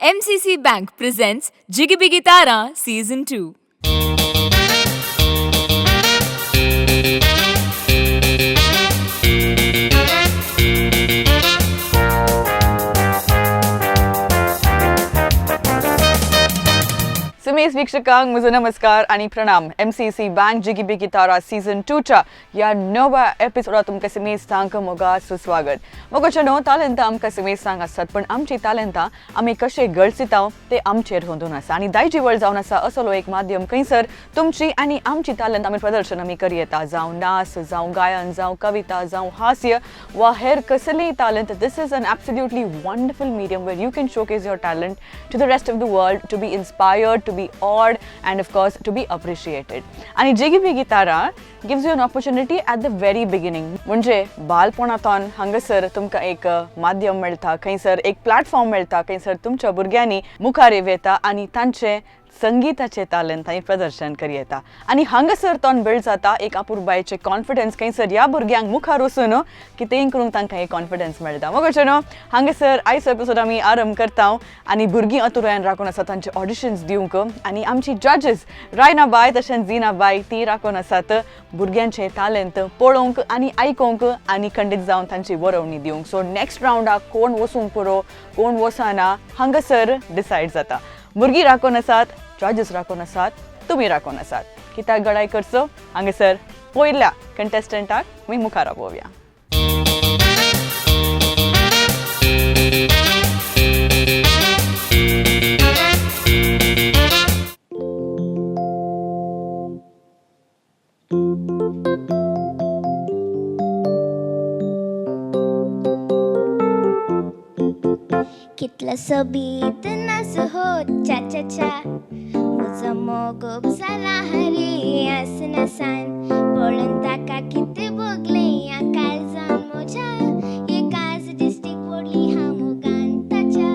MCC Bank presents Jiggy Biggy Tara Season 2. Sumesh वीक्षकांक म्हजो नमस्कार आणि प्रणाम. MCC बँक जिगी बिगी तारा सीझन 2च्या ह्या नव्या एपिसोडात तुमकां समेस्तांक मोगा सुस्वागत. मोगाचे न्हू तालंतां आमकां समेस्तांक आसतात, पण आमची तालंतां आमी कशे गळसिताव ते आमचेर होंदून आसा आणि दायजी वळ जावन आसा असलो एक माध्यम खंयसर तुमची आणि आमची तालंत आमी प्रदर्शन आमी करी येता. जावं नाच, जावं गायन, जावं कविता, जावं हास्य वा हेर कसलेय तालंत. दिस is an absolutely wonderful medium where you can showcase your talent to the rest of the world, to be inspired, to be awed, and of course to be appreciated. आणि जिगी बिगी तारा gives you an opportunity at the very beginning. म्हणजे बालपणांतून हांगासर तुमकां एक माध्यम मेळटा, खंयसर एक platform मेळटा, खंयसर तुमच्या भुरग्यांनी मुखार येता आणि तांचे संगीताचे तालंत आणि प्रदर्शन करी येता. आणि हांगासर तोन बिल्ड जाता एक आपुरबायचे कॉन्फिडन्स. खंयसर ह्या भुरग्यांक मुखार वचून कितेंय करूंक तांकां एक कॉन्फिडन्स मेळटा. मग अशें न्हू हांगासर आयज एपिसोड आमी आरंभ करता आणि भुरगीं अतुरायन राखून आसात तांचे ऑडिशन्स दिवंक. आणि आमची जजीस रायना बाय तशेंच झीना बाय ती राखून आसात भुरग्यांचे तालंत पळोवंक आणि आयकोवंक आणि खंडीत जावन तांची वरवणी दिवंक. सो नेक्स्ट रावंडाक कोण वचूंक पुरो कोण वचना हांगासर डिसायड जाता. भुरगीं राखून आसात, जजीस राखून आसात, तुमी राखून आसात. कित्याक गडाय करचो हांगासर पयल्या कंटेस्टंटाक आमी मुखार पळोवया. कितलं बीत नस हो चा चा चा म्हजो मोगोब जाला हरी आसनासान पळोवन ताका कितें भोगलें या काळजान म्हज्या एकाच दिश्टीक पडली हांव मोगान ताच्या.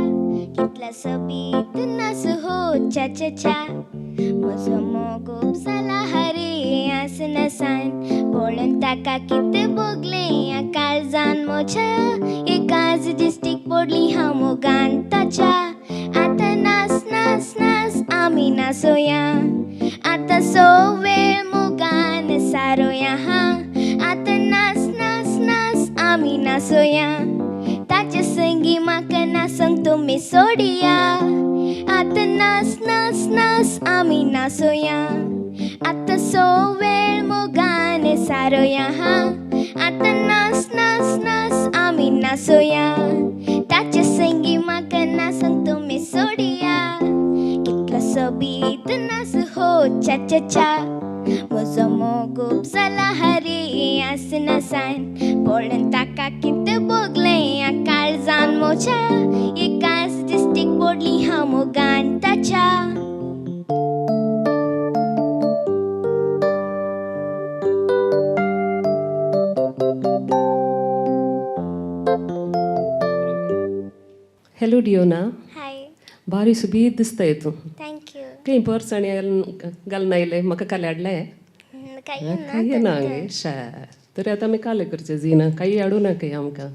कितलं बीत नस हो चा चा चा म्हजो मोगोब जाला हरी आसनासान पळोवन ताका कितें भोगलें या काळजान म्हज्या एकाच दिश्टीक पडली हांव मोगान ताच्या. आतां नाच नाच नाच आमी नाचोया, आतां सो वेळ मोगान सारोया. आतां नाच नाच नाच आमी नाचोया, ताचे संगी म्हाका नाचोंक तुमी सोडिया. आतां नाच नाच नाच आमी नाचोया, आतां सो वेळ मोगान सारोया. आतां नाच नाच नाच आमी नाचोया, ताचे संगी म्हाका नाचोंक तुमी सोडिया. कितलोसो बीत नाच हो चा चा चा म्हजो मोगोब जाला हरी आसनासान पळोवन ताका कितें भोगलें या काळजान म्हज्या एकाच दिश्टीक पडली हांव मोगान ताच्या. हॅलो डियोना. हाय. भारी सुबीत दिसताय तूं. थँक्यू. काही पर्स आनी घालून आयलें म्हाका काल हाडलें. काही ना गे शा तरी आतां आमी काले करचें जिना काही हाडू ना काही आमकां.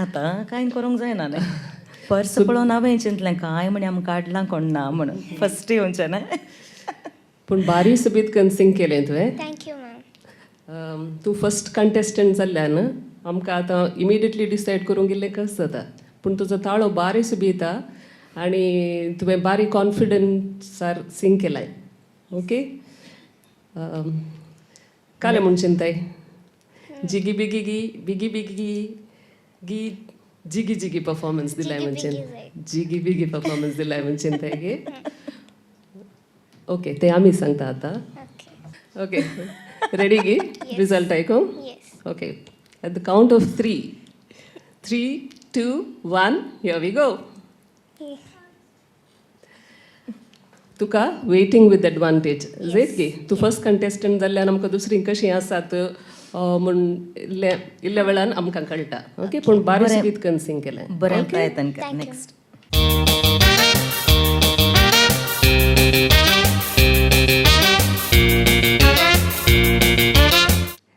आतां कांय करूंक जायना न्ही. पर्स पळोवन हांवें चिंतलें काय म्हणे आमकां काडलां कोण ना म्हणून फस्ट येवचें ना. पूण बारी सुबीत कन्सिंग केलें तुवें. Thank you ma'am. तूं फस्ट कंटेस्टंट जाल्ल्यान आमकां आतां इमिडियटली डिसायड करूंक गेल्लें कस जाता. पूण तुजो ताळो बारी सुबीत आनी तुवें बारी कॉन्फिडन्सार सिंग केलाय. ओके काले म्हूण चिंताय जिगी बिगी गी बिगी बिगी गी जिगी जिगी परफॉर्मन्स दिलाय म्हूण चिंताय. जिगी बिगी परफॉर्मन्स दिलाय म्हूण चिंताय गे. ओके ते आमी सांगता आतां. ओके रेडी गी रिजल्ट आयकूंक. Okay at the count of 3. 3, 2, 1, here we go. Tuka waiting with advantage जायत गे. तूं फर्स्ट कंटेस्टंट जाल्ल्यान आमकां दुसरीं कशीं आसात म्हूण इल्ल्या वेळान आमकां कळटा. ओके पूण बारी सुबीत कन्सिंग केलें. बरें प्रयत्न कर. Next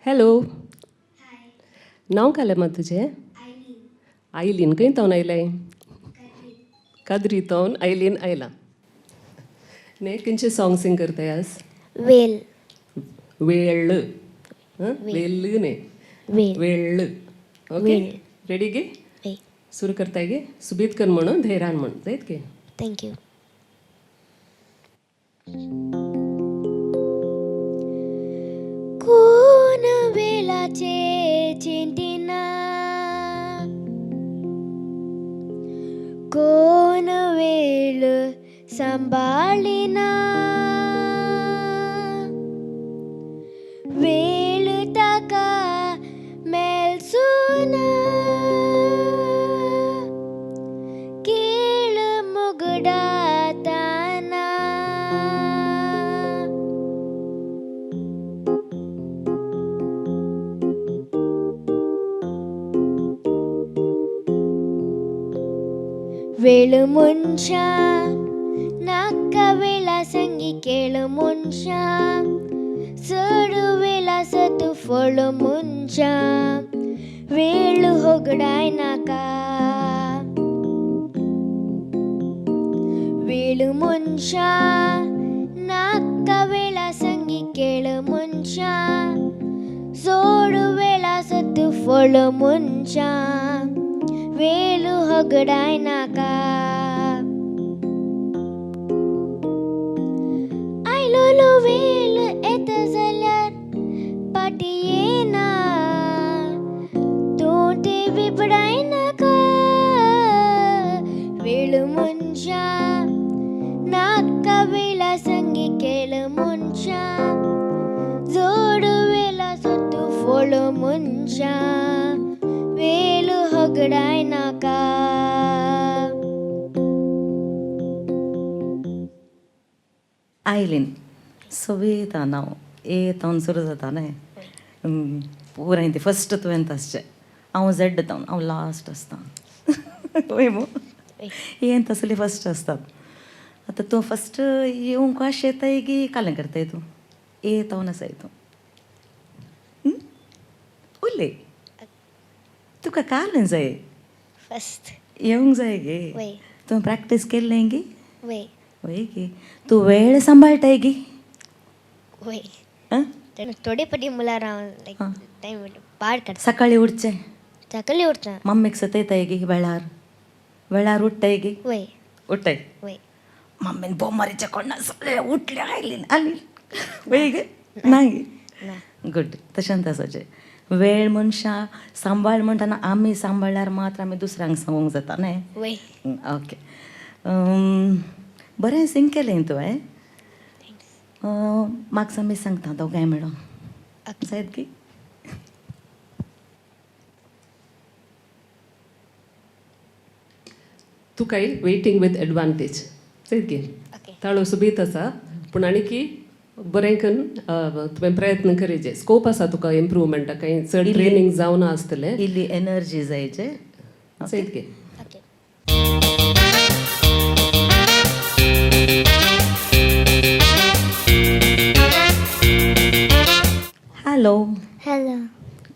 hello. नांव कालें मात तुजें? आयलीन खंय तावन आयलें? कादरीतोन आयलीन आयला ने खंयचे सॉंग सिंग करताय आज वेल वेळ वेळ ने वेल वेळ ओके वेळ. रेडी गे वे सुरू करताय गे सुबीतकर म्हणून धैर्यान म्हण जायत गे थँक्यू कोण वेलाचे चिंतिना कोण वेळ सांभाळिना वेळ ताका मेलसुना केळ मुगडाताना वेळ मुन्शा नाका वेळा संगी केळ मुन्शा चढ वेळा सत फळ मुन्शा वेळ होगडाय नाका वेळ मुन्शा नाका वेळा संगी केळ मुन्शा सोड वेळा सत फळ मुन्शा वेळ होगडाय नाका आयलो वेळ येत जाल्यार पाटी येना तोंटे बिबडाय नाका वेळ मुन्शा नाका वेळा संगी केळ मुन्शा जोड वेळा सत फळ मुन्शा वेळ होगडाय नाका आयलीन सवेता नाव तावन सुरू जाता न्हय पुराय ती फस्ट तुवें तसचें हांव झेड तावन हांव लास्ट आसता वय मू यें तसली फस्ट असतात आतां तूं फस्ट येवंक अशें येताय की कालें करताय तूं तावन आसाय तूं उलय तुका कालें जाय फस्ट येवंक जाय गे वय तुवें प्रॅक्टीस केल्लें गे वय वय गे तूं वेळ सांबाळटाय गे वय आं थोडे पटी मुलार हांव लायक टायम पाड काडटा सकाळीं उठचें सकाळी उठता मम्मीक सतयताय गे वेळार उठताय गे वय उठताय वय मम्मीन बोमारीच्या कोणा सगळे उठले आयलीन वय गे ना गे ना गुड तशें तसोचें वेळ मनशा सांबाळ म्हणटना आमी सांबाळल्यार मात्र आमी दुसऱ्यांक सांगूंक जाता न्हय वय ओके बरें सिंग केलें तुवें म्हाका आमी सांगता दोगांय मेळोन जायत गे तुका वेटींग विथ एडवांटेज जायत गे ओके ताळो सुबीत आसा पूण आनी बरें करून तुवें प्रयत्न करीचे स्कोप आसा तुका इम्प्रूवमेंटा काही चड ट्रेनींग जावना आसतलें इल्ली एनर्जी जायचे जायत गे ओके हॅलो हॅलो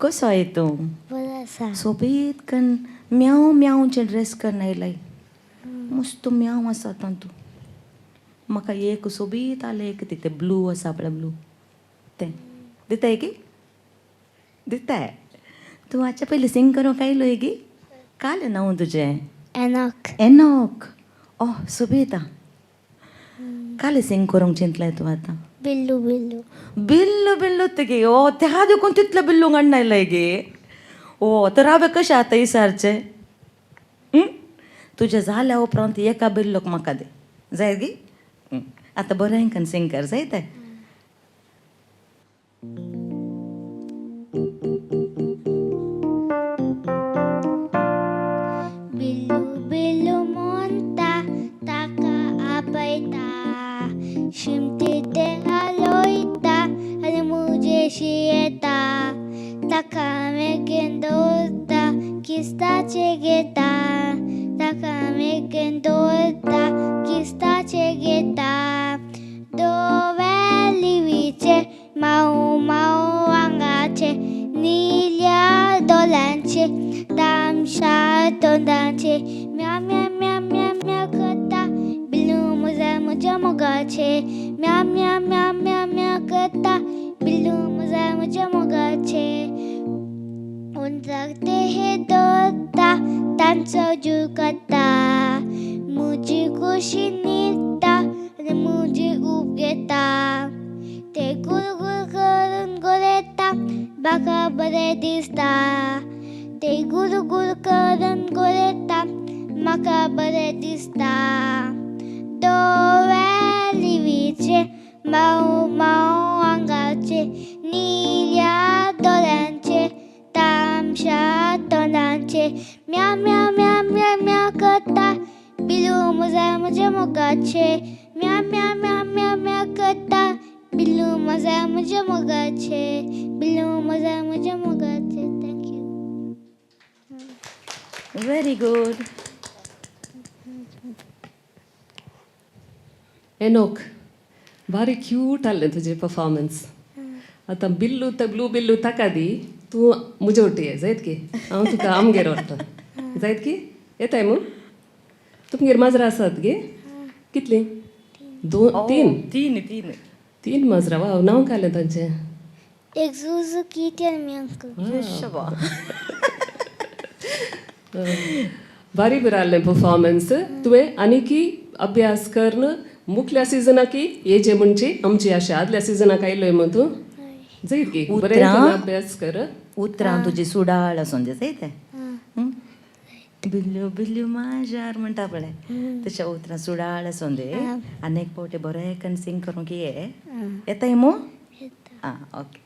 कसो आहे तूं बरो आसा सोबीत कन म्याव म्यावचे ड्रेस करून आयलाय मस्त म्याव आसा आतां तूं म्हाका एक सोबीत आलें एक तिथे ब्लू आसा पळय ब्लू तें दिताय गे दिताय तूं हाच्या पयलीं सिंग करूंक आयलोय गे कालें नांव तुजें एनॉक एनॉक सोबीता कालें सिंग करूंक चिंतलाय तूं आतां बिल्लू बिल्लू बिल्लू बिल्लू तेगे त्या देखून तितलें बिल्लू हाडनायलाय गे तर हांवें कशें आतां विचारचें तुजें जाल्या उपरांत एका बिल्लोक म्हाका दे जाय गे आतां बरें करून सिंग कर जायतें बिल्लू बिल्लू म्हणटा ताका आपयता शिमते ते हालोयता आनी मुजेशी येता ताका मेकेन दवरता किस्ताचे घेता ताका मेकेन दवरता किस्ताचे घेता दोवेलिवीचे माऊ माऊ वांगाचे निल्या दोलांचे तामशा तोंडाचे म्या म्या म्या म्या म्या म्या म्या म्या म्या म्या करता बिल्लू मुझे मुझे मोगाचे उंचाकते हे दोता तांचो जीव करता मुजी खुशी निघता आणि मुजी ऊब घेता ते गुलगुल करून गोलेता बाका बरे दिसता ते गुलगुल करून गोलेता म्हाका बरे दिसता दोळे लिवीचे माऊ माऊ आंगाचे निळ्या दोळ्यांचे तामशा तोंडांचे म्या म्या म्या म्या म्या करता बिल्लू मुझे मुझे मोगाचे म्या म्या म्या म्या म्या करता बिल्लू मुझे मुझे मोगाचे बिल्लू मुझे मुझे मोगाचे थँक्यू व्हेरी गुड. एनोक भारी क्यूट आलें तुजें परफॉर्मन्स. आतां बिल्लू ब्लू बिल्लू ताका दी तूं म्हजे वटी ये जायत की हांव तुका आमगेर व्हरता जायत की येताय मग तुमगेर माजरां आसात गे कितलीं तीन तीन तीन माजरां वा नांव कालें तांचें एक सुजुकी आणि मी अंकल शबा. भारी बरं आलें परफॉर्मन्स. तुवें आनीकी अभ्यास करन मुखल्या सिजनाकी येजे म्हणजे आमची अशा आदल्या सिजनाक आयलोय मग तूं जायत की बरें अभ्यास कर. उतरां तुजी सुडाळ आसून दे जायते. बिल्ल्यो बिल्ल्यो माजार म्हणटा पळय तशा उतरां सुडाळ आसून दे आनी एक पावटी बरें कन्सिंग करूंक ये येताय मो. आं ओके.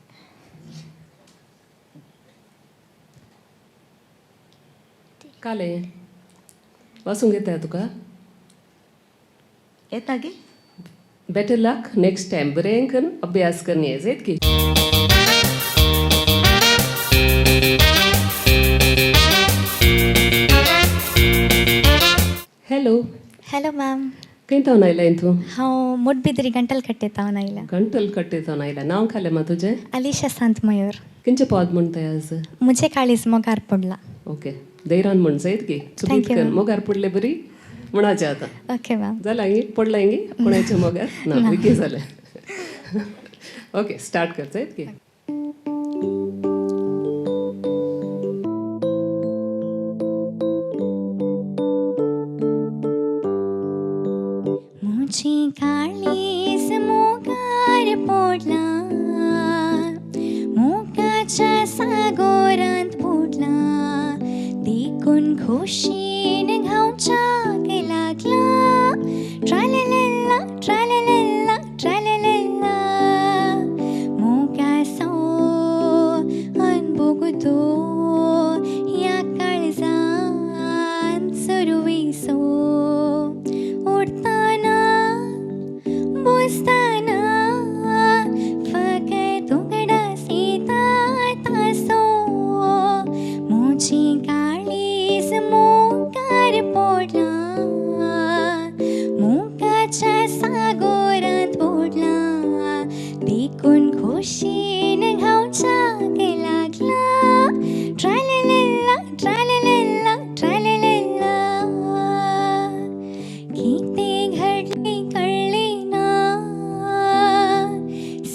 कालें वाचूंक येता तुका येता गे. बेटर लक नेक्स्ट टायम बरें करून अभ्यास करन ये जायत की. हॅलो ಹಲೋ ಮ್ಯಾಮ್ खंय आयलाय तूं हांव मोठबिद्री गंटल कट्टेतावन आयला गंटल कट्टेतावन आयला. नांव खालें मा तुजें अलिशा सांत मयूर खंयचें पद म्हणटाय आज. मुझे काळीज मोगार पडला. ओके धैर्यान म्हण जायत की चुकीत you, कर ma'am. मोगार पडले बरी म्हणाचें आतां ओके मॅम जाला हिंगी पडला हिंगी कोणाचें मोगार ना विकी जालें. ओके स्टार्ट कर जायत की. मुझे काळीज मोगार पडला मोगाच्या सागोरांत बुडला देखून खोशीन घावच्याक लागला ट्रालेलेला ट्रालेलेला ट्रालेलेला मोगासो अनबोगतो ह्या काळजांत सुरवेसो उडताना बसताना फकत उगडास येतात तासो मुझी काळीज मोगार पडला मोगाच्या सागोरांत बुडला देखून खोशीन घावच्याक लागला ट्रालेलेला ट्रालेलेला ट्रालेलेला किती घडले कळले ना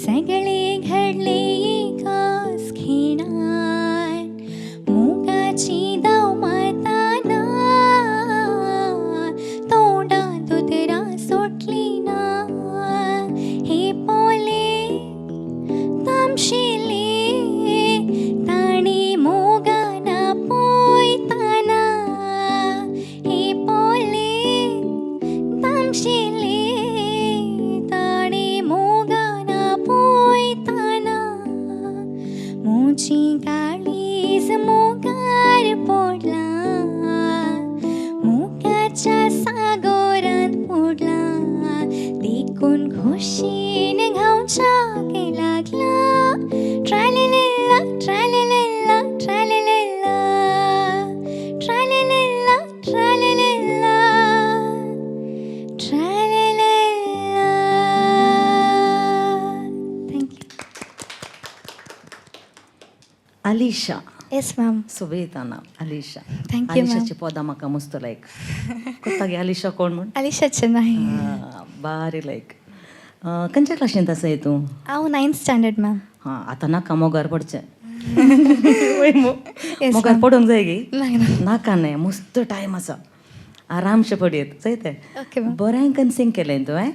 सगळे घडले एकाच खिणात मोगाची दाव मारताना तोंडात उतरां सुटली ना हे पोले तामशिले ताणी मोगाना पळयताना हे पोले तामशिले ताणी मोगाना पळयताना मुझी काळीज मोगार पडला मोगाच्या सागोरांत बुडला देखून खोशीन घावच्याक लागला ट्रालेलेला ट्रालेलेला ट्रालेलेला ट्रालेलेला ट्रालेलेला ट्रालेलेला. थँक्यू. अलिशा येस मॅम सोबेता नाव अलिशा. Thank you, अलिशाची पदां म्हाका मस्त लायक. कोता गे अलिशा कोण म्हण अलिशा चेन्नई बारी लायक. खंयच्या क्लासींत आसा तूं हांव 9th स्टँडर्ड मॅम. हां आतां नाका मोगार पडचें Yes, मोगार ma'am. पडूंक जाय गी नाही ना. नाका न्हय मस्त टायम आसा आरामशे पडयत जायते Okay, ma'am. बरें कन्सिंग केलें तुवें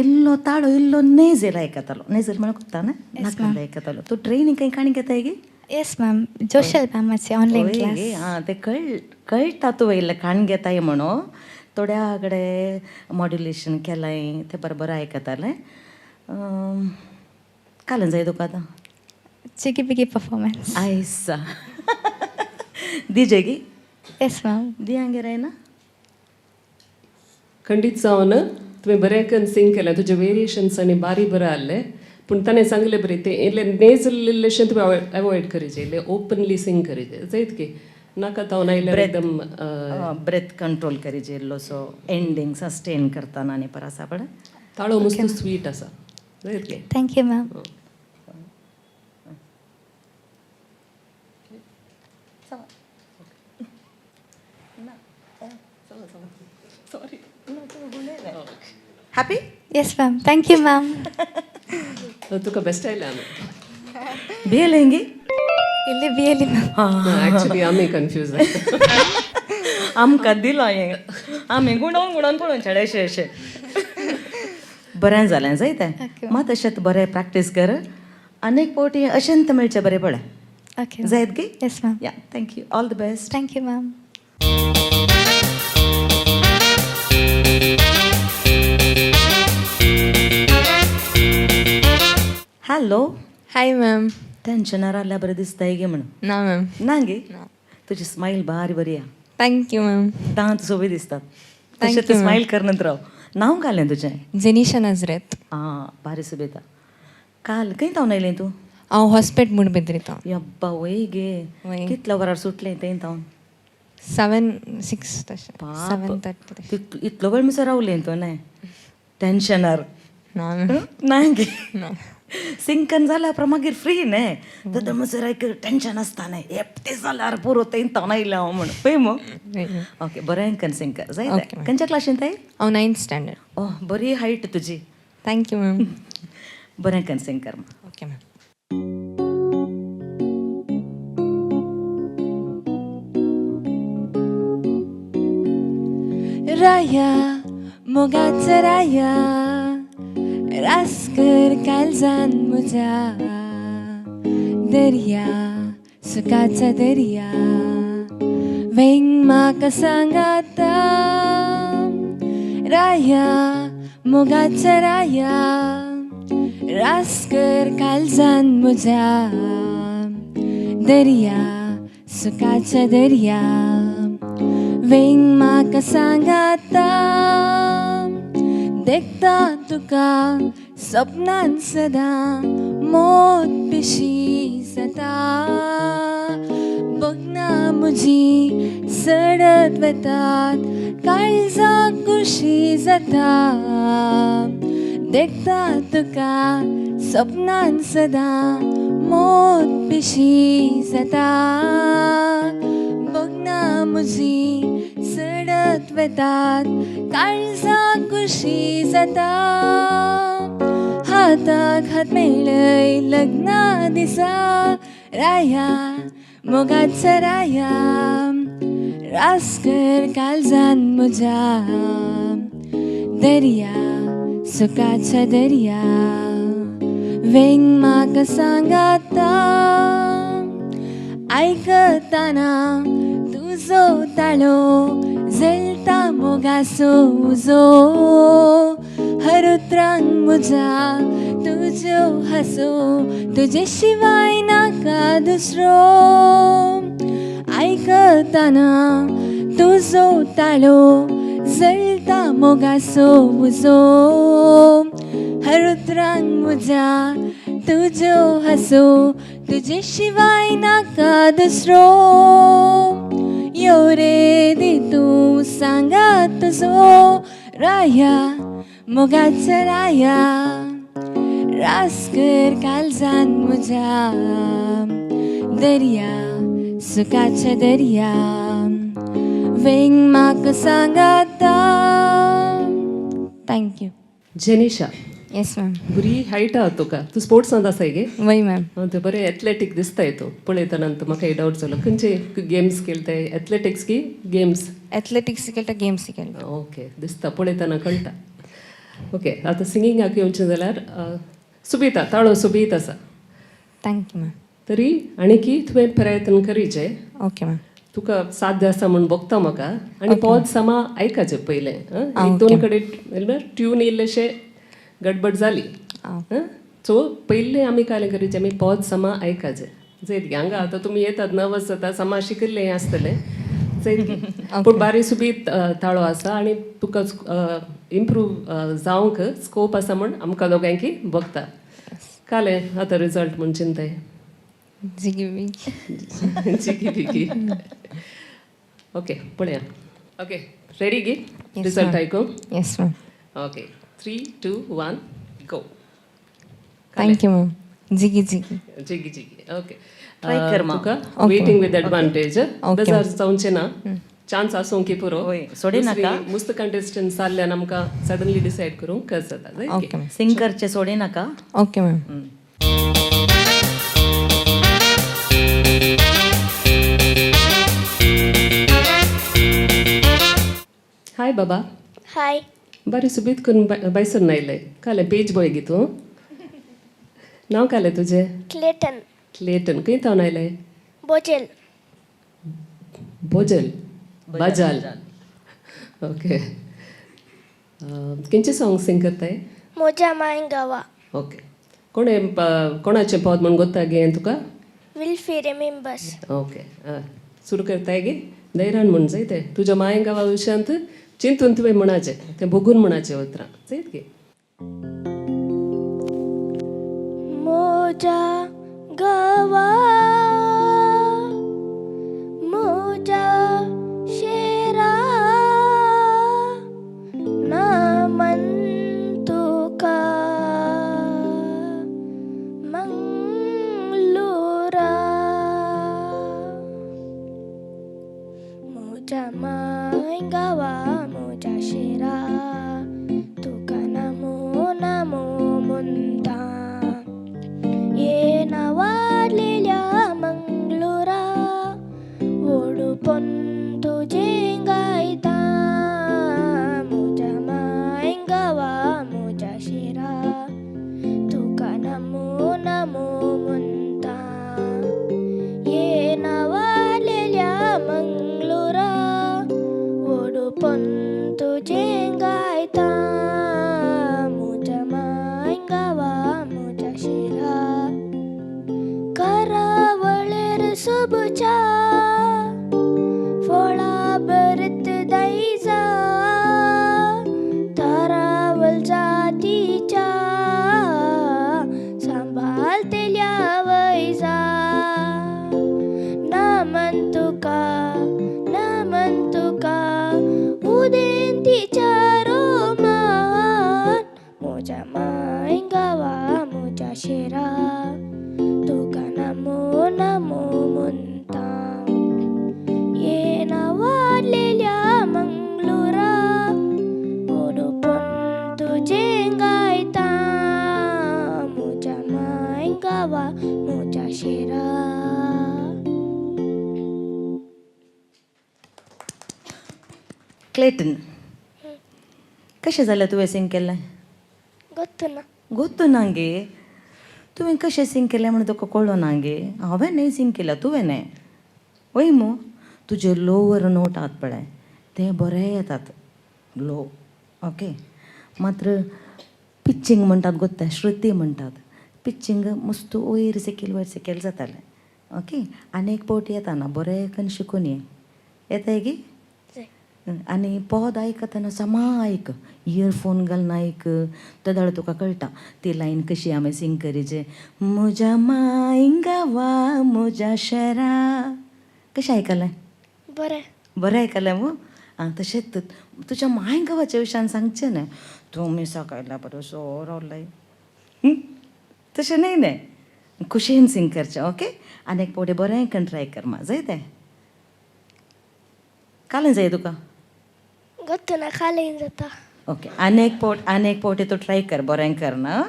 इल्लो ताळो इल्लो नेझेल आयकतालो नेझेल म्हणून कोत्ता ना नाका आयकतालो तूं ट्रेनींग खंय काणी घेताय गी येस मॅम जोशल मॅमाचे ऑनलाईन होय क्लास. गे, हां ते कळटा तुवें इल्लें काण घेताय म्हणून थोड्या कडेन मॉड्युलेशन केलाय ते बरोबर आयकतालें कालन जाय तुका आतां चिकी पिकी परफॉर्मन्स. आयसा दिजे गी येस मॅम. दियांगे रे ना खंडीत जावन तुवें बरें करून सिंग केलें तुजे वेरिएशन्स आनी बारी बरें आहले पूण ताणें सांगलें बरें तें इल्लें नेजल इल्लेशें तुवें अवॉयड करीचें इल्लें ओपनली सिंग करीचें जायत की नाका जावन आयल्यार एकदम ब्रेथ कंट्रोल करीचे इल्लो सो एंडींग सस्टेन करतना आनी पर आसा पळय ताळो मस्त स्वीट आसा जायत की thank you ma'am. Happy yes ma'am. Thank you ma'am. तुका बेस्ट आयलें आमी भियेल हेंगी इल्ली बियली मॅम. एक्चुली आमी कन्फ्यूज आमकां दिलो हें आमी गुणोवन पळोवन छेडे अशें बरें जालें जायतें Okay. मात अशेंत बरें प्रॅक्टीस कर आनीक फावटी अशेंत मेळचें बरें पळय ओके. जायत गी येस मॅम. या thank you all the best thank you ma'am. Hello hi ma'am. टेन्शनार आल्या बरें दिसता गे म्हणून ना मॅम. ना गे तुजी स्माईल बारी बरी आहा थँक्यू मॅम. दांत सोबी दिसतात Thank तशें तूं you, स्माईल करनत राव नांव घालें तुजें जेनिशा नजरेत. आं बारी सुबेता काल खंय तावन आयलें तूं हांव हॉस्पिटल म्हूण बेदरीता. यब्बा वय गे वय. कितल्या वरार सुटलें तें तावन 7-6 तशें बाप. 7:30 तशें. इतलो वेळ मिसो रावलें तूं न्हय टेन्शनार ना मॅम. ना गे ना. सिंकन जाल्या उपरांत मागीर फ्री न्हय तर म्हणसर एक टेन्शन आसता न्हय एकटें जाल्यार पुरो तें तावन आयलें हांव म्हणून पळय मो ओके बरें कन सिंकर जाय Okay, खंयच्या क्लासींत ताई हांव 9th स्टँडर्ड. ओह बरी हायट तुजी थँक्यू मॅम. बरें कन सिंकर ओके मॅम. राया मोगाचा राया रासकर काळजान म्हज्या दर्या सुखाचा दर्या वेंग म्हाका सांगाता राया मोगाचा राया रासकर काळजान म्हज्या दर्या सुखाचा दर्या वेंग म्हाका सांगाता देखता तुका सपनान सदां मोत पिशी जाता बगना म्हजी सडत वतात काळजाक कुशी जाता देखता तुका सपनान सदां मोत पिशी जाता बगना म्हजी सडत वतात काळजाक कुशी जाता हाताक हात मेळय लग्ना दिसा राया मोगाचा राया रासकर काळजान म्हज्या दर्या सुखाचा दर्या वेंग म्हाका सांगाता आयकताना तुजो ताळो जळटा मोगाचो उजो हरुत्रांक म्हज्या तुज्यो हासो तुजे शिवाय नाका दुसरो आयकताना तुजो ताळो जळटा मोगाचो उजो हरुत्रांक म्हज्या तुज्यो हासो तुजे शिवाय नाका दुसरो यो रे दी तूं सांगात तुजो राया मोगाचा राया रासकर काळजान म्हज्या दर्या सुखाचा दर्या वेंग म्हाका सांगाता. थँक्यू. जेनिशा येस मॅम बरी हायट आहा तुका तूं स्पोर्ट्सांत आसाय गे वय मॅम ते बरें एथलेटीक दिसताय तूं पळयतना म्हाका डावट जालो खंयचे गेम्स खेळताय एथलेटिक्स की गेम्स एथलेटिक्स खेळटा गेम्स खेळटा ओके दिसता पळयतना कळटा ओके आतां सिंगिंगाक येवचें जाल्यार सुबीता ताळो सुबीत आसा थँक्यू मॅम तरी आणकी तुवें प्रयत्न करीचे ओके मॅम तुका साध्य आसा म्हूण बघता म्हाका आनी पोद समा आयकाचें पयलें एक दोन कडेन ट्यून इल्लेशें गडबड जाली सो पयलें आमी काय करीचें आमी पोद समा आयकाचें जैत हांगा आतां तुमी येतात नर्वस जाता समा शिकिल्लें हें आसतलें जैत पूण बारी सुबीत ताळो आसा आनी तुका इम्प्रूव जावंक स्कोप आसा म्हूण आमकां दोगांयकी बघता कालें आतां रिजल्ट म्हूण चिंताय जिगी बिगी जिगी बिगी ओके पळया ओके रेडी गी रिजल्ट आयकूंक yes ma'am okay 3, 2, 1 go thank you ma'am जिगी जिगी जिगी जिगी ओके Try कर मा. तुका वेटिंग विथ एडवांटेज बेजार जावचें ना चान्स आसूंक की पुरो होय, सोडी नाका. मुस्त कंटेस्टंट जाल्ल्यान आमकां सडनली डिसायड करूंक कस जाता ओके मॅम सिंग करचे सोडे नाका ओके मॅम हाय बाबा हाय बरें सुबीत करून बायसून आयलें कालें पेज बॉय गी तूं नांव कालें तुजें क्लेटन क्लेटन खंय थावन आयलें बोचेल बोजल बाजाल ओके खंयचे सॉंग सिंग करताय मोजा माय गावा ओके कोणाचें पद म्हूण गोत्ता गे तुका विल फी रिमेंबर्स ओके सुरू करताय गे धैर्यान म्हूण जाय तें तुज्या मायें गांवा विशयांत चिंतून तुवें म्हणाचें तें बघून म्हणाचें उतरां जायत गे मोजा गावा मोजा शेरा नामन तुका मंगलोरा मोजा माय गावा मोजा शेरा तुका नमो नमो म्हणटा ये नावाडलेल्या मंगलोरा ओडूपण तुजें गायता मोजा माय गावा मोजा शेरा तुका नमो नमो म्हणटा ये नावाडलेल्या मंगलोरा ओडूपण तुजें गायता मोजा माय गावा मोजा शेरा करावळेर सबुच्या फळा बरत दायजा तारावल जातीच्या सांभाळतेल्या वैजा नामन तुका उदेन तिच्या रोमान मोजा माय गावा मोजा शेरा तुका नमो नमो म्हणटा ये नावाडलेल्या मंगलोरा ओडूपण तुजें गायता मोजा माय गावा मोजा शेरा क्लेटन कशें जालें तुवें सिंग केल्लें ಗೊತ್ತು ಗೊತ್ತು ನನಗೆ तुवें कशें सिंग केलें म्हणून तुका कळ्ळो ना गे हांवें न्ही सिंग केल्या तुवें न्ही वय मू तुजे लोवर नोट आहात पळय ते बरे येतात लो ओके मात्र पिच्चींग म्हणटात गोत्ता श्रुती म्हणटात पिच्चींग मस्त वयर सकयल जातालें ओके आनी एक पावटी येताना बरें करून शिकून येताय गे आनी पद आयकतना समा आयक इयरफोन घालून आयक तो दाडो तुका कळटा ती लायन कशी आमी सिंग करीचे म्हज्या मायंग गावा म्हज्या शहरा कशें आयकलें बरें बरें आयकलें मू आं तशेंच तुज्या मायंग गावाच्या विशयान सांगचें न्ही तूं मिसाक आयला बरो सो रावलाय तशें न्ही न्ही खुशयेन सिंग करचें ओके आनी एक पावटी बरें करून ट्राय कर मा जाय तें कालें जाय तुका ಗೊತ್ತು ನಾ ಖಾಲಿ जाता ओके अनेक पोटी तो ट्राय कर बरें कर ना.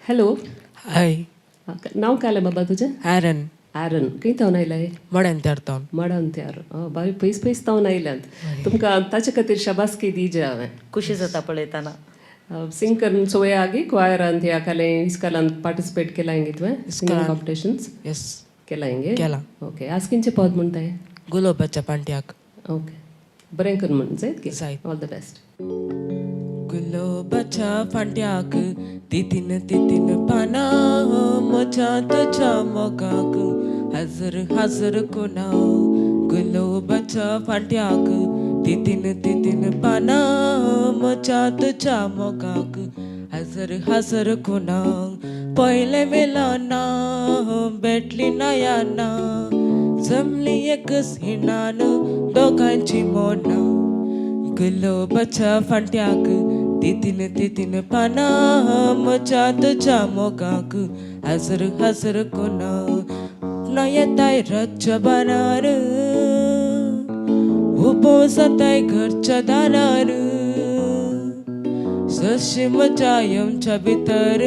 हॅलो. हाय नाव काय आलं बाबा तुझं? Aaron Aaron. खंय तावन आयलाय? मड्यान तेरतावन मडान त्यार. बावी पयस तावन आयल्यात. तुमकां ताचे खातीर शाबासकी दिजे हांवें. खुशी जाता पळयतना. सिंग करून चोया आगी क्वायरांत ह्या कालें इस्कालांत पार्टिसिपेट केला हिंगे तुवें सिंगिंग कॉम्पिटिशन्स यस केला हिंगे? केला. ओके. आज किंचे पद म्हणटाय? गुलोबाच्या पांट्याक. ओके. बरें कर म्हण जायत की. जायत. All the best. गुलोबाच्या फांट्याक तितीन पाना म्हज्या तुझ्या मोगाक हजर कुणाव. गुलोबाच्या फांट्याक तितीन पाना म्हज्या तुझ्या मोगाक हजर कुणाव. पयले मेलना भेटली नयाना जमली एकच हिणान दोगांची मोना. गुलोबाच्या फांट्याक तितीन पाना म्हज्या तुझ्या मोगाक हजर कोणाव. न येताय रातच्या बारार उबो जाताय घरच्या दारार सशी मजा आमच्या भितर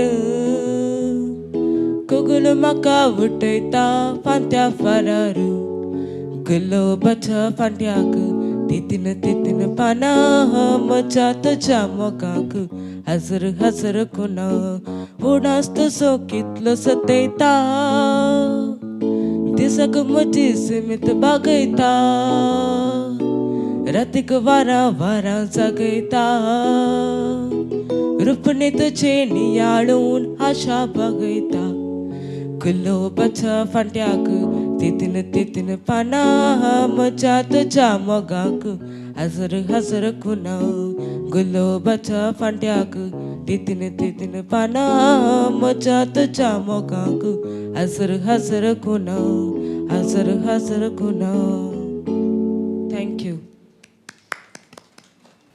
कुगल म्हाका उठयता फांत्या फारार. गुलोबाच्या फांट्याक तितीन पाना म्हज्या तुझ्या मोगाक हजर कोणाव. उडास तुजो कितलो सतयता दिसाक म्हजी सिमीत बागयता रातीक वारा जागयता रुपणे तुजे नियाळून आशा बागयता. गुलोबाच्या फांट्याक तितीन पाना म्हज्या तुझ्या मोगाक हजर कुणाव. गुलोबाच्या फांट्याक तितीन पाना म्हज्या तुझ्या मोगाक हजर कुणाव. Thank you.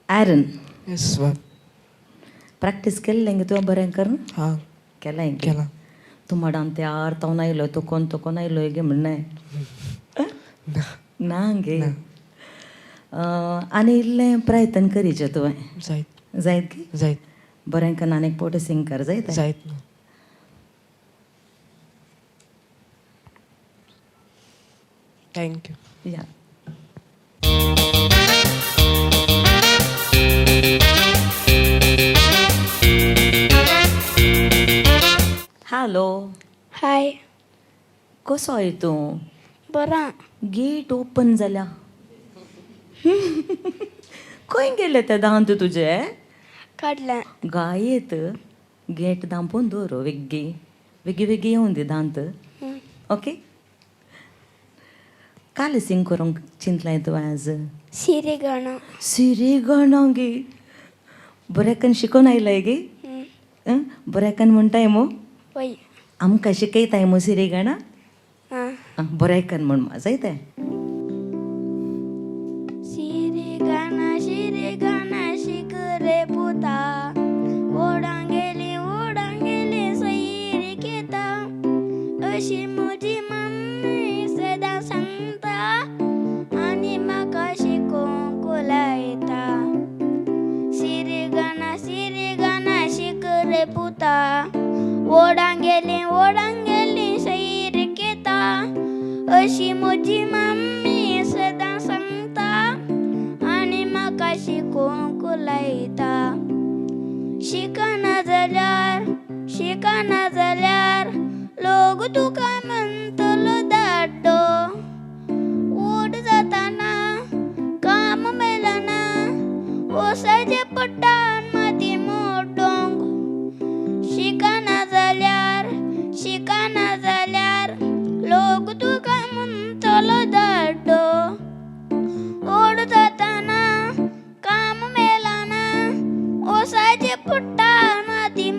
Aaron yes ma'am. Practice केल्लें गे तुवें बरें कर? हां केलां केला. तूं मडान त्यार तावन आयलो तोकोन आयलो गे म्हणलें ना गे. आनी इल्लें प्रयत्न करीचें तुवें. जायत गे. जायत बरें कर आनीक पोटी सिंग कर जायत. जायत. थँक्यू. या. हॅलो. हाय. कसो आय तूं? बरा. गेट ओपन जाल्या. खंय गेले ते दांत तुजे? काडलें. गायेत गेट दांपोवन दवर वेग्गी येवन दी दांत. ओके. काल सिंग करूंक चिंतलाय तूं आज? सिरी गाणं. सिरी गाणं गे. बरें कन्न शिकोवन आयलाय गे? बरें कन्न म्हणटाय मो? वय. आमकां शिकयताय मो सिरी गाणा? आं. बरें कन्न म्हण जायतें. सिरी गाणं शिक रे पुता ओढां गेली सैरी घेता अशी म्हजी मम्मी सदां सांगता आनी म्हाका शिकोवंक लायता. सिरी गाणं शिक रे पुता ओढां गेली सैरी घेता अशी म्हजी मम्मी सदां सांगता आनी म्हाका शिकोवंक लायता. शिकना जाल्यार लोक तुका म्हणटलो दाड्डो. ओड जाताना काम मेळना ओसाचे पडटा माती मोडोंक. शिकना जाल्यार लोक तुका म्हणटलो दाड्डो. ओड जाताना काम मेळना ओसाचे पडटा माती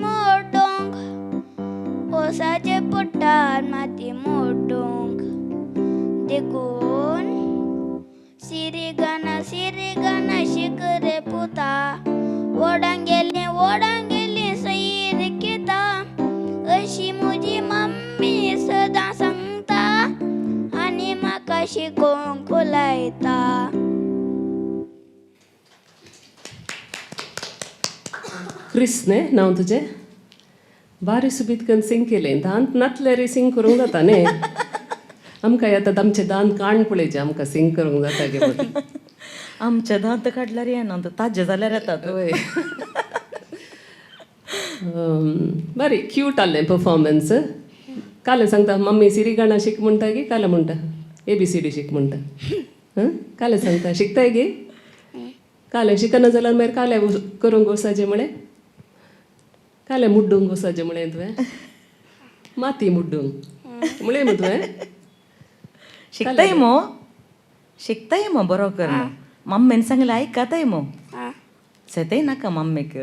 मोडोंक. देखून सिरी गाणं शिक रे पुता ओढां गेली सैर घेता शिकोंक उलयता. क्रिस न्ही नांव तुजें बारी सुबीत करून सिंग केलें दांत नातले रे सिंग करूंक जाता न्ही आमकां येतात आमचें दांत काण पळयचें आमकां सिंग करूंक जाता गे म्हणून. आमचे दांत काडल्यार येना ताजे जाल्यार येतात. वय बरें क्यूट आहलें परफॉर्मन्स. काले सांगता मम्मी सिरी गाणा शिक म्हणटा गे काले म्हणटा ABCD शिक म्हणटा काले सांगता शिकताय गे काले शिकना जाल्यार मागीर काले करूंक वसाचें म्हळें काले मुड्डूंक वसाचें म्हळें तुवें माती मुड्डूंक म्हळें मग तुवें शिकताय मो बरो कर मम्मीन सांगलें आयकताय मो सेताय नाका मम्मीक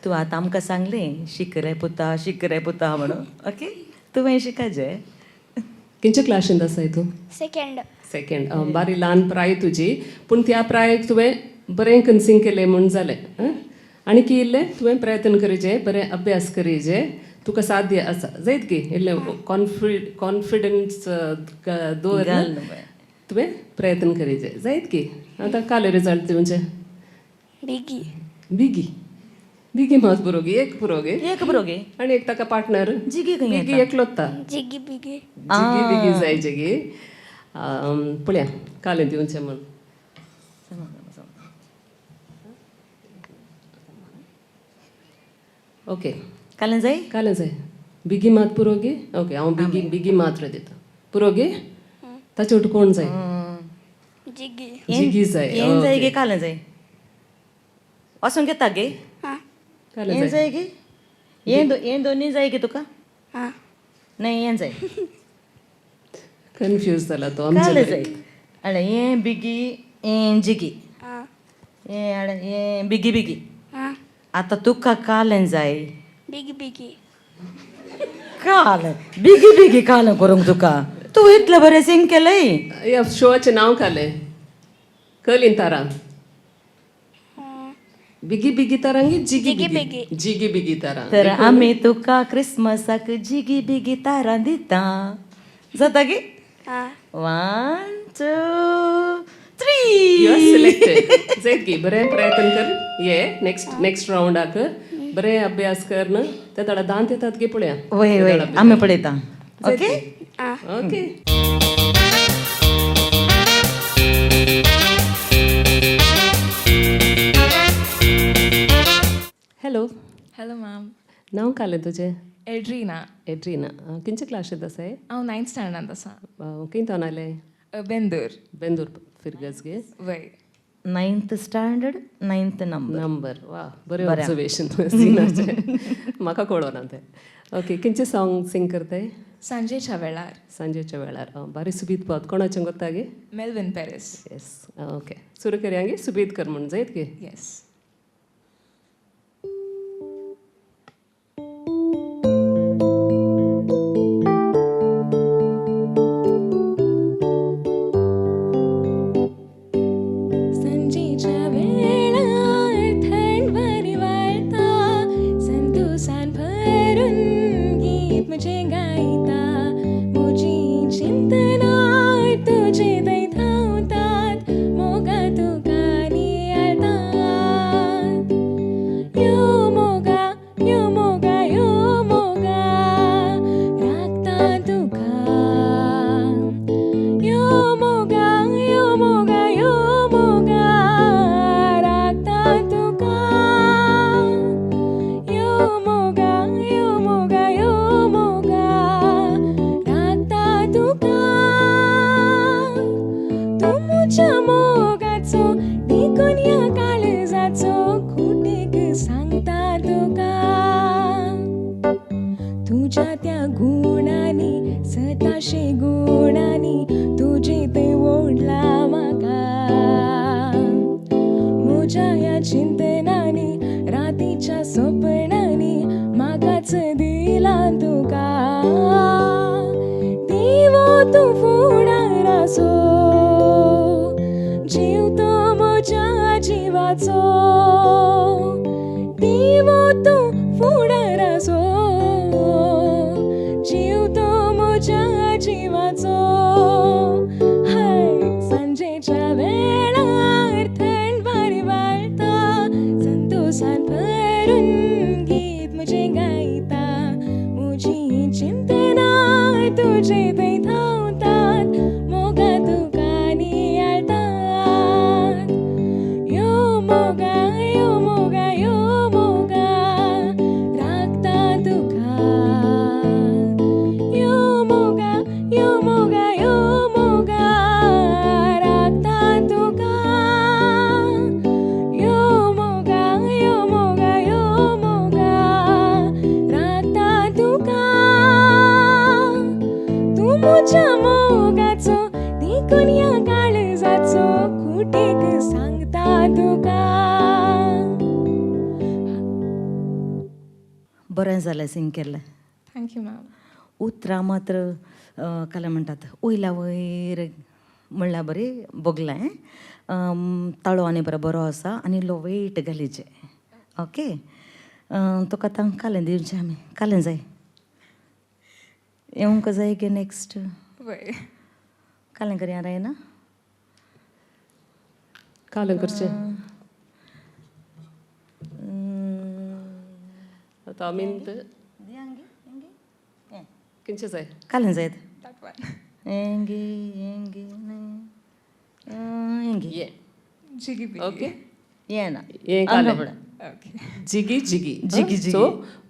तूं आतां आमकां सांगलें शिक रे पुता म्हणून ओके तुवें शिकाजें. खंयच्या क्लासींत आसाय तूं सेकंड बारी ल्हान प्राय तुजी पूण त्या प्रायेक तुवें बरें कन्सिंग केलें म्हूण जालें आनी की इल्लें तुवें प्रयत्न करीचें बरें अभ्यास करीचें तुका साध्य आसा जायत गे इल्लें कॉन्फिडन्स दवर तुवें प्रयत्न करीचें जायत की आतां काले रिजल्ट दिवचें बिगी मात पुरोगी एक पुरोगे आनी एक ताका पार्टनर बिगी एकलोता जिगी बिगी जाय जगी पळया काले दिवचें म्हण. ओके कालें जाय बिगी मात पुरोगे ओके हांव बिगी मात्र दिता पुरोगे ताचे वट कोण जाय जिगी जाय यें जाय गे कालें जाय वचूंक येता गे कालें जाय गे यें दोनी जाय गे तुका नाही यें जाय कन्फ्यूज जाला तो कालें आमचे जाय आनी यें बिगी यें जिगी यें बिगी आतां तुका कालें जाय कालें बिगी कालें करूंक तुका तूं इतलें बरें सिंग केलंय. ह्या शोचें नांव कालें कलीन तारा बिगी तारांगी जिगी बिगी तारा तर आमी तुका क्रिसमसाक जिगी बिगी तारा दिता जाता गे 1 2 3 सिलेक्टेड जायत गी बरें प्रयत्न कर ये नेक्स्ट रावंडाक बरें अभ्यास कर न्हू ते थोडा दांत येतात गे पळया वय आमी पळयता okay okay. Hello hello ma'am नांव कालें तुजें एड्रिना एड्रिना खंयच्या क्लासींत आसाय हांव 9th स्टँडर्डांत आसा खंयच्यान आलें बेंदूर फिरगस गे वय 9th स्टँडर्ड 9th नंबर वा बरें ऑब्जर्वेशन सिनाचें म्हाका कळोना तें ओके खंयचें सॉंग सिंग करताय सांजेच्या वेळार बारी सुबीत पावत कोणाचें कोत्ता गे मेल्विन पॅरिस येस ओके सुरू करया गे सुबीत कर म्हण जायत गे येस जीव तो म्हज्या जिवाचो बरें जालें सिंग केल्लें. Thank you ma'am. उतरां मात्र काले म्हणटात वयल्या वयर म्हणल्यार बरी बोगलें. ताळो आनी बरो आसा आनी इल्लो वेट घालीचें. ओके. तुका आतां कालें दिवचें आमी. कालें जाय. येवंक जाय की नेक्स्ट वय. कालें करया रायना. कालें करचें. आतां आमी खंयचें जाय. कालें जाय. That one. एंगी एंगी एंगी ये जिगी बिगी. ओके. ये ना ये कालें. ओके. जिगी जिगी जिगी, जिगी. So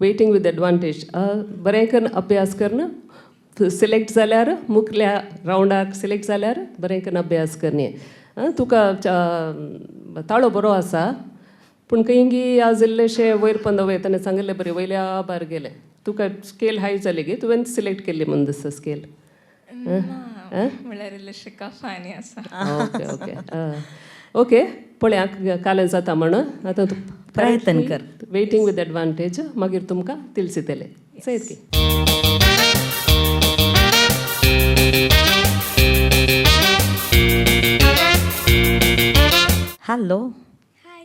waiting with advantage. बरें करून अभ्यास करून सिलेक्ट जाल्यार मुखल्या रावंडाक सिलेक्ट जाल्यार बरें करून अभ्यास करणे. तुका ताळो बरो आसा पूण खंयी आज इल्लेशें वयर पंदवे ताणें सांगिल्लें बरें वयल्या भायर गेलें. तुका स्केल हाय जाली गे तुवें सिलेक्ट केल्ली म्हूण दिसता स्केल. म्हणल्यार इल्लेशें कफानी आसा. ओके ओके ओके पळया कालें जाता म्हणून. आतां तूं प्रयत्न कर. वेटिंग विथ एडवांटेज मागीर तुमकां तिलसितलें. सयत की. हॅलो. हाय.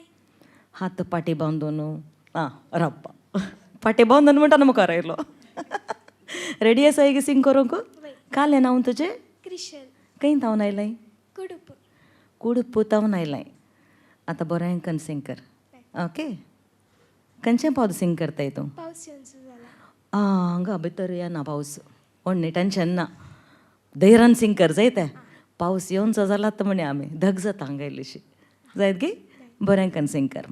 हात पाटी बांदून रप्पा पाटी बांदून म्हणटा मुखार आयलो. रेडी आसा एक सिंग करूंक. कालें नांव तुजें. क्रिशल. खंय तावन आयलें. कुडूप. कुडूप तावन आयलें. आतां बरें कन्न सिंग कर. ओके. खंयचें पावत सिंग करताय तूं. पावस येवन सुरू जाला. हांगा भितर येना पावस. व्हडलें टेंशन ना. धैर्यान सिंग कर जाय तें. पावस येवनचो जाल्यार म्हणे आमी धग जाता हांगा इल्लीशी. जायत गे. बरें कन्न सिंग कर.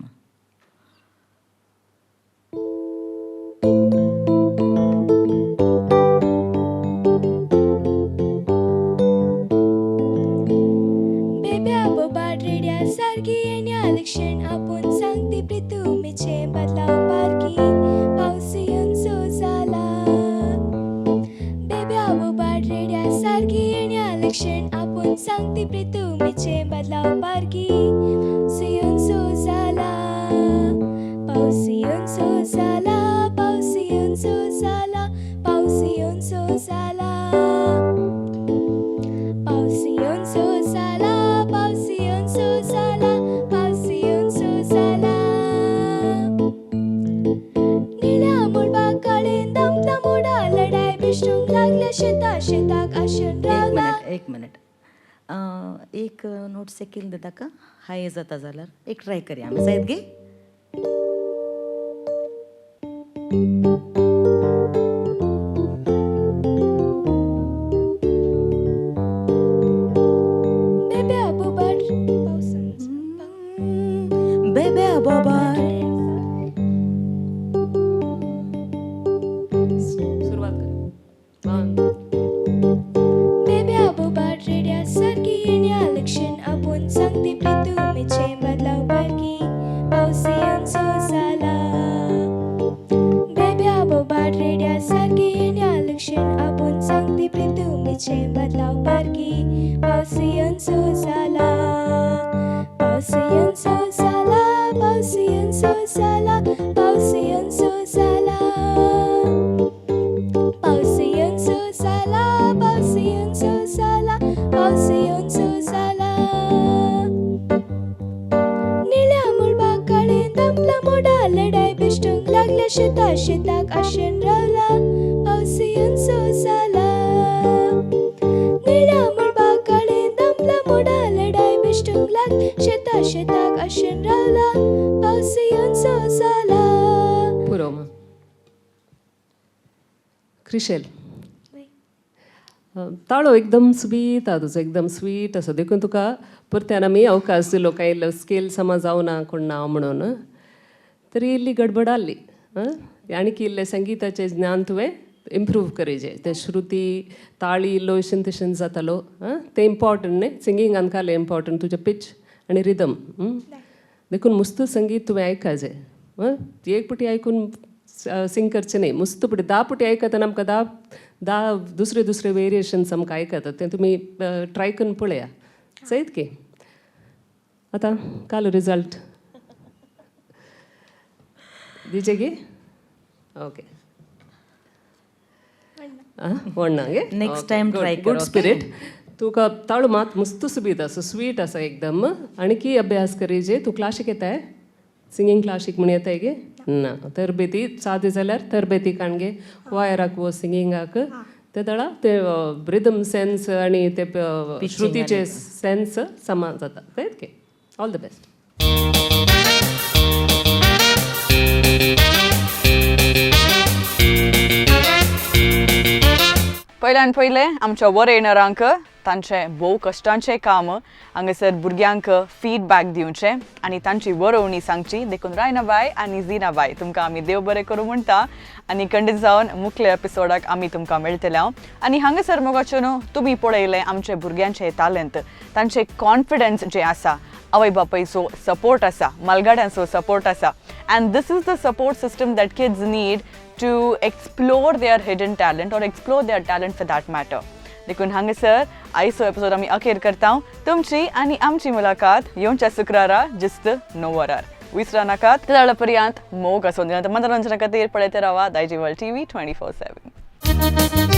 बेब्या बोबाट रेड्या सारकी येण्या लक्षण आपूण सांगती प्रितुमीचे बदलाव पारकी. पावस येवन सो जाला. बेब्या बोबाट रेड्या सारकी येण्या लक्षण आपूण सांगती प्रितुमीचे बदलाव पारकी. पावस येवन सो जाला. पावस येवन सो जाला. पावस येवन सो जाला. पावस येवन सो जाला. पावस येवन सो जाला. पावस येवन सो जाला. पावस येवन सो जाला. निळ्या मुळबाक काळें दमला मोडा लढाय बिश्टूंक लागल्या शेता शेताक आशेन रावला. एक मिनिट. एक नोट सेकील दिता का हाय जाता जाल्यार एक ट्राय करया आमी. जायत गे. बेब्या बोबाट पावसान बेब्या बोबाट सुरवात कर. 1 बेब्या बोबाट रेड्या सारकी येण्या लक्षण आपूण सांगती प्रितुमीचे बदलाव पारकी. पावस येवन सो जाला. बेब्या बोबाट रेड्या सारकी येण्या लक्षण आपूण सांगती प्रितुमीचे बदलाव पारकी. पावस येवन सो जाला. पावस येवन सो जाला. पावस येवन सो जाला. पावस येवन सो जाला. पावस येवन सो जाला. पावस येवन सो जाला. पावस येवन सो जाला. निळ्या मुळबाक काळें दमला मोडा लढाय बिश्टूंक लागल्या शेता शेताक आशेन रावला. पावस येवन सो जाला. निळ्या मुळबाक काळें दमला मोडा लढाय बिश्टूंक लागल्या शेता शेताक आशेन रावला. पावस येवन सो जाला. पुरो मग. क्रिशेल. ताळो एकदम स्वीट आसा तुजो. एकदम स्वीट आसा. देखून तुका परत्यान आमी अवकाश दिलो काय इल्लो स्केल समज जावना कोण ना म्हणून. तरी इल्ली गडबड आसली. आनीक इल्लें संगीताचें ज्ञान तुवें इम्प्रूव करेचें. ते श्रुती ताळी इल्लो इशेन तशेन जातालो. तें इम्पॉर्टंट न्ही. सिंगिंगान काले इम्पॉर्टंट तुजें पिच आनी रिदम. देखून मुस्त संगीत तुवें आयकाचें. एक पुटी आयकून सिंग करचें न्ही. मुस्त पुटी 10 पुटी आयकता आनी आमकां 10 दुसरे दुसरे वेरिएशन्स आमकां आयकता. तें तुमी ट्राय करून पळया. सयत की. आतां कालो रिजल्ट दिजे गे. ओके. वण्णांगे Next time try गुड कर, स्पिरिट तुका ताळू मात मस्त सुबीत आसा स्वीट आसा एकदम आनी की अभ्यास करी जे तूं क्लासीक येताय सिंगींग क्लासीक म्हण येताय गे ना तरबेती सादी जाल्यार तरबेती काणगे वायराक वो सिंगिंगाक ते दळा ते रिदम सेन्स आनी ते श्रुतीचे सेन्स समान जाता तेत के ऑल द बेस्ट पयल्यान पयले आमच्या वर येणाऱ्यांक तांचे भोव कश्टांचें काम हांगासर भुरग्यांक फीडबॅक दिवचे आनी तांची वरोवणी सांगची देखून रायना बाय आनी झिना बाय तुमकां आमी देव बरें करूं म्हणटा आनी खंडीत जावन मुखल्या एपिसोडाक आमी तुमकां मेळटले आनी हांगासर मोगाच्यो न्हू तुमी पळयलें आमचे भुरग्यांचें टॅलंट तांचें कॉन्फिडन्स जें आसा आवय बापायचो सपोर्ट आसा मालगाड्यांचो सपोर्ट आसा and this is the support system that kids need to explore their hidden talent or explore their talent for that matter देखून हांगासर आयचो एपिसोड आमी अखेर करता तुमची आनी आमची मुलाकात येवच्या शुक्रारा जिस्त 9 वरार विसरा नाकात ते पर्यंत मोग आसून मनोरंजना खातीर पळयते रावा दायजी वर्ल्ड TV 24/7